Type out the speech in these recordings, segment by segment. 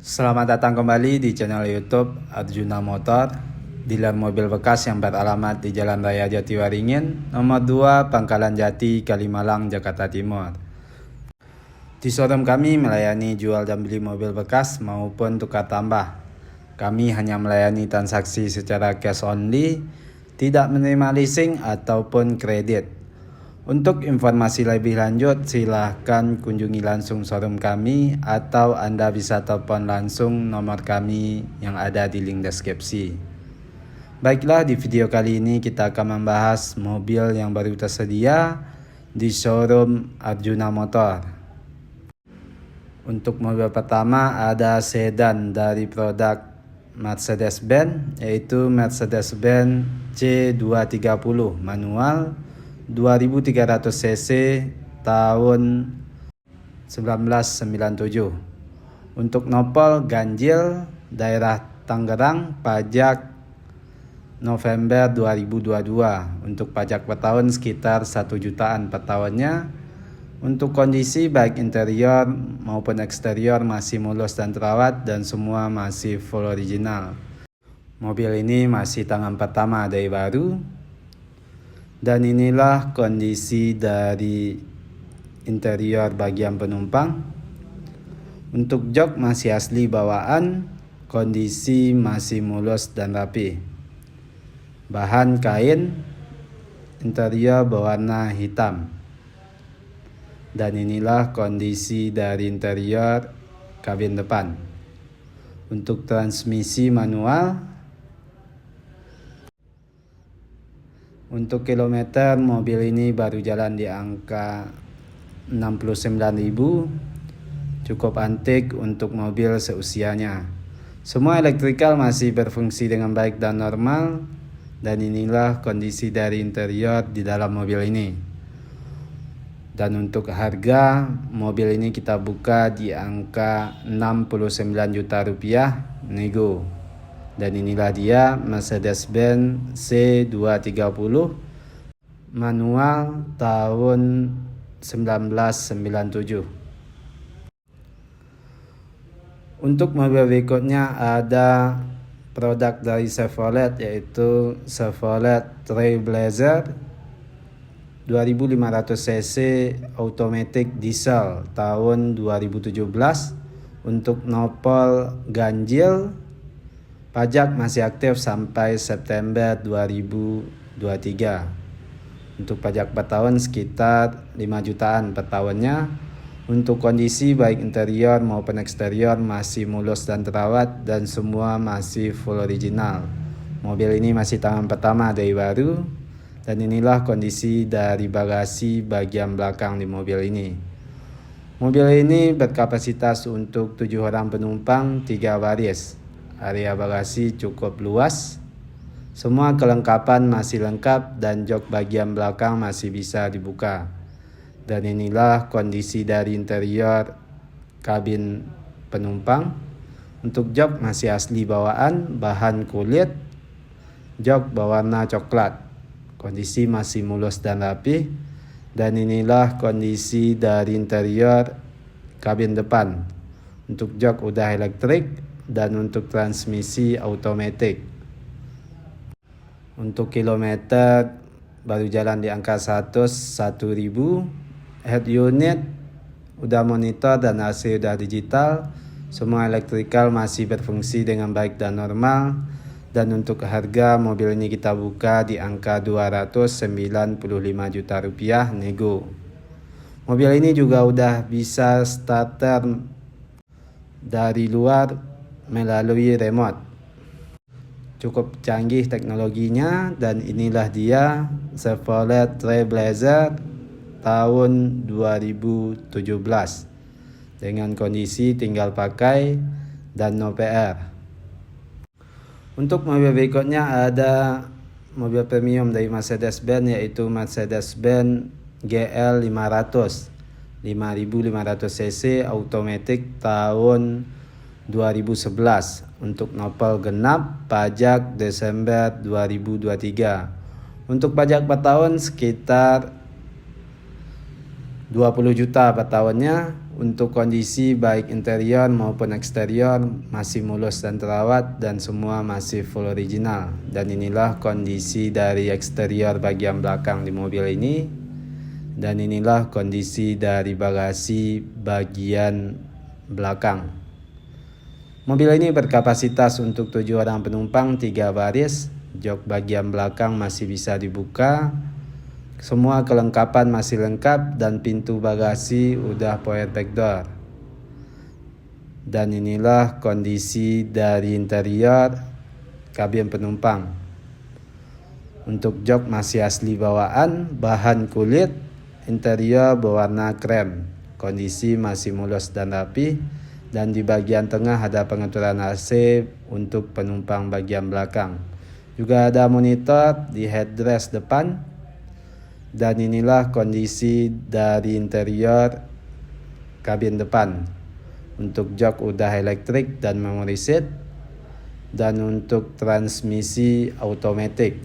Selamat datang kembali di channel YouTube Arjuna Motor, dealer mobil bekas yang beralamat di Jalan Raya Jatiwaringin, nomor 2, Pangkalan Jati, Kalimalang, Jakarta Timur. Di showroom kami melayani jual dan beli mobil bekas maupun tukar tambah. Kami hanya melayani transaksi secara cash only, tidak menerima leasing ataupun kredit. Untuk informasi lebih lanjut, silahkan kunjungi langsung showroom kami atau Anda bisa telepon langsung nomor kami yang ada di link deskripsi. Baiklah, di video kali ini kita akan membahas mobil yang baru tersedia di showroom Arjuna Motor. Untuk mobil pertama ada sedan dari produk Mercedes-Benz, yaitu Mercedes-Benz C230 manual 2300 cc tahun 1997. Untuk nopol ganjil daerah Tangerang, pajak November 2022. Untuk pajak per tahun sekitar 1 jutaan per tahunnya. Untuk kondisi baik interior maupun eksterior masih mulus dan terawat dan semua masih full original. Mobil ini masih tangan pertama dari baru. Dan inilah kondisi dari interior bagian penumpang. Untuk jok masih asli bawaan, kondisi masih mulus dan rapi. Bahan kain, interior berwarna hitam. Dan inilah kondisi dari interior kabin depan. Untuk transmisi manual. Untuk kilometer mobil ini baru jalan di angka 69.000. Cukup antik untuk mobil seusianya. Semua elektrikal masih berfungsi dengan baik dan normal. Dan inilah kondisi dari interior di dalam mobil ini. Dan untuk harga mobil ini kita buka di angka 69 juta rupiah nego. Dan inilah dia Mercedes-Benz C230 manual tahun 1997. Untuk mobil berikutnya ada produk dari Chevrolet, yaitu Chevrolet Trailblazer 2500 cc automatic diesel tahun 2017. Untuk nopol ganjil, pajak masih aktif sampai September 2023. Untuk pajak per tahun sekitar 5 jutaan per tahunnya. Untuk kondisi baik interior maupun eksterior masih mulus dan terawat dan semua masih full original. Mobil ini masih tangan pertama dari baru. Dan inilah kondisi dari bagasi bagian belakang di mobil ini. Mobil ini berkapasitas untuk 7 orang penumpang, 3 baris. Area bagasi cukup luas. Semua kelengkapan masih lengkap dan jok bagian belakang masih bisa dibuka. Dan inilah kondisi dari interior kabin penumpang. Untuk jok masih asli bawaan, bahan kulit. Jok berwarna coklat. Kondisi masih mulus dan rapi. Dan inilah kondisi dari interior kabin depan. Untuk jok udah elektrik. Dan untuk transmisi automatic. Untuk kilometer baru jalan di angka 101.000. Head unit udah monitor dan AC udah digital. Semua elektrikal masih berfungsi dengan baik dan normal. Dan untuk harga mobil ini kita buka di angka 295 juta rupiah nego. Mobil ini juga udah bisa starter dari luar melalui remote. Cukup canggih teknologinya. Dan inilah dia Chevrolet Trailblazer tahun 2017 dengan kondisi tinggal pakai dan no PR. Untuk mobil berikutnya ada mobil premium dari Mercedes-Benz, yaitu Mercedes-Benz GL 500 5500 cc automatic tahun 2011. Untuk nopol genap, pajak Desember 2023. Untuk pajak per tahun sekitar 20 juta per tahunnya. Untuk kondisi baik interior maupun eksterior masih mulus dan terawat dan semua masih full original. Dan inilah kondisi dari eksterior bagian belakang di mobil ini. Dan inilah kondisi dari bagasi bagian belakang. Mobil ini berkapasitas untuk 7 orang penumpang 3 baris. Jok bagian belakang masih bisa dibuka. Semua kelengkapan masih lengkap dan pintu bagasi udah power back door. Dan inilah kondisi dari interior kabin penumpang. Untuk jok masih asli bawaan, bahan kulit, interior berwarna krem. Kondisi masih mulus dan rapi. Dan di bagian tengah ada pengaturan AC untuk penumpang bagian belakang. Juga ada monitor di headrest depan. Dan inilah kondisi dari interior kabin depan. Untuk jok udah elektrik dan memory seat. Dan untuk transmisi automatic.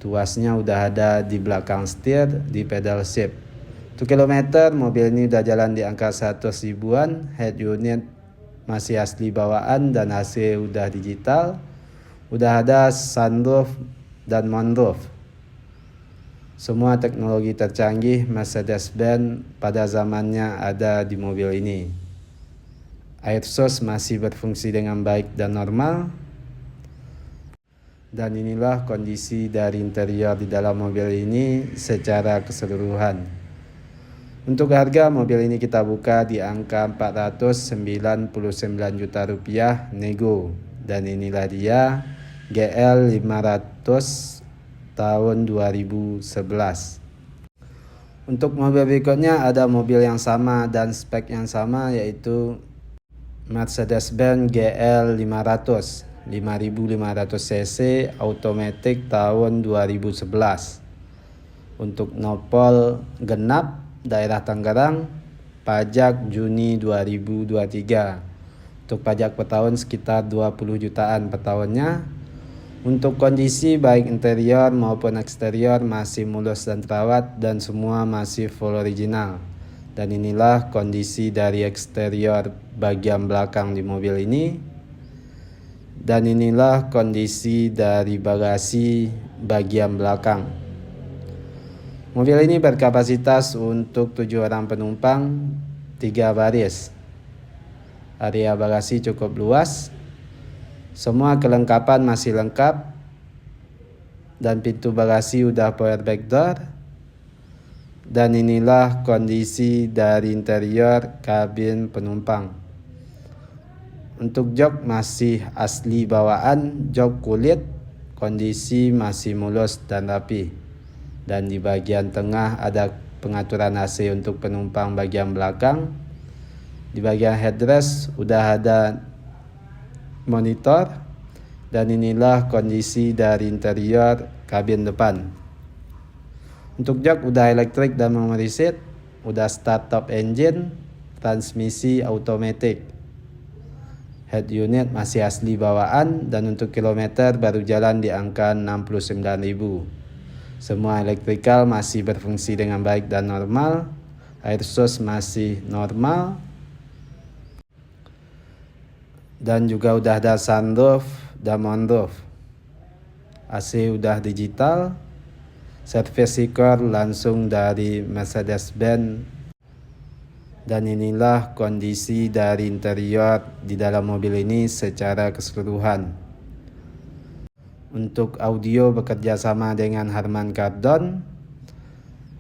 Tuasnya udah ada di belakang setir, di pedal shift. Untuk kilometer, mobil ini udah jalan di angka 100 ribuan. Head unit masih asli bawaan dan AC udah digital. Udah ada sunroof dan moonroof. Semua teknologi tercanggih Mercedes-Benz pada zamannya ada di mobil ini. Air exhaust masih berfungsi dengan baik dan normal. Dan inilah kondisi dari interior di dalam mobil ini secara keseluruhan. Untuk harga mobil ini kita buka di angka 499 juta rupiah nego. Dan inilah dia GL 500 tahun 2011. Untuk mobil berikutnya ada mobil yang sama dan spek yang sama, yaitu Mercedes-Benz GL 500 5500 cc automatic tahun 2011. Untuk nopol genap daerah Tangerang, pajak Juni 2023. Untuk pajak per tahun sekitar 20 jutaan per tahunnya. Untuk kondisi baik interior maupun eksterior masih mulus dan terawat dan semua masih full original. Dan inilah kondisi dari eksterior bagian belakang di mobil ini. Dan inilah kondisi dari bagasi bagian belakang. Mobil ini berkapasitas untuk 7 orang penumpang 3 baris. Area bagasi cukup luas. Semua kelengkapan masih lengkap. Dan pintu bagasi udah power back door. Dan inilah kondisi dari interior kabin penumpang. Untuk jok masih asli bawaan, jok kulit. Kondisi masih mulus dan rapi. Dan di bagian tengah ada pengaturan AC untuk penumpang bagian belakang. Di bagian headrest udah ada monitor. Dan inilah kondisi dari interior kabin depan. Untuk jok udah elektrik dan memory seat, udah start top engine, transmisi automatic. Head unit masih asli bawaan dan untuk kilometer baru jalan di angka 69.000. Semua elektrikal masih berfungsi dengan baik dan normal. Air exhaust masih normal. Dan juga udah ada sunroof dan moonroof. AC udah digital. Service record langsung dari Mercedes-Benz. Dan inilah kondisi dari interior di dalam mobil ini secara keseluruhan. Untuk audio bekerja sama dengan Harman Kardon.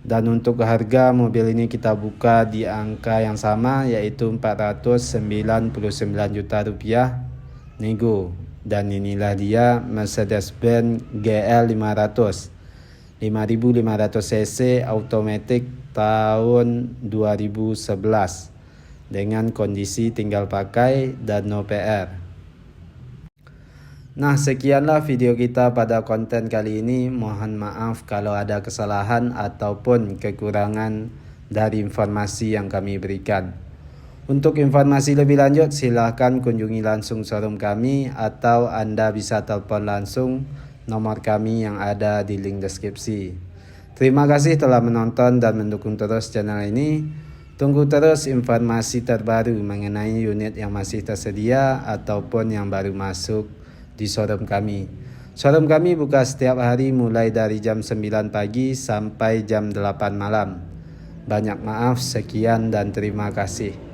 Dan untuk harga mobil ini kita buka di angka yang sama, yaitu 499 juta rupiah nego. Dan inilah dia Mercedes-Benz GL 500 5500 cc automatic tahun 2011 dengan kondisi tinggal pakai dan no PR. Nah, sekianlah video kita pada konten kali ini. Mohon maaf kalau ada kesalahan ataupun kekurangan dari informasi yang kami berikan. Untuk informasi lebih lanjut, silahkan kunjungi langsung showroom kami atau Anda bisa telepon langsung nomor kami yang ada di link deskripsi. Terima kasih telah menonton dan mendukung terus channel ini. Tunggu terus informasi terbaru mengenai unit yang masih tersedia ataupun yang baru masuk di showroom kami. Showroom kami buka setiap hari mulai dari jam 9 pagi sampai jam 8 malam. Banyak maaf, sekian dan terima kasih.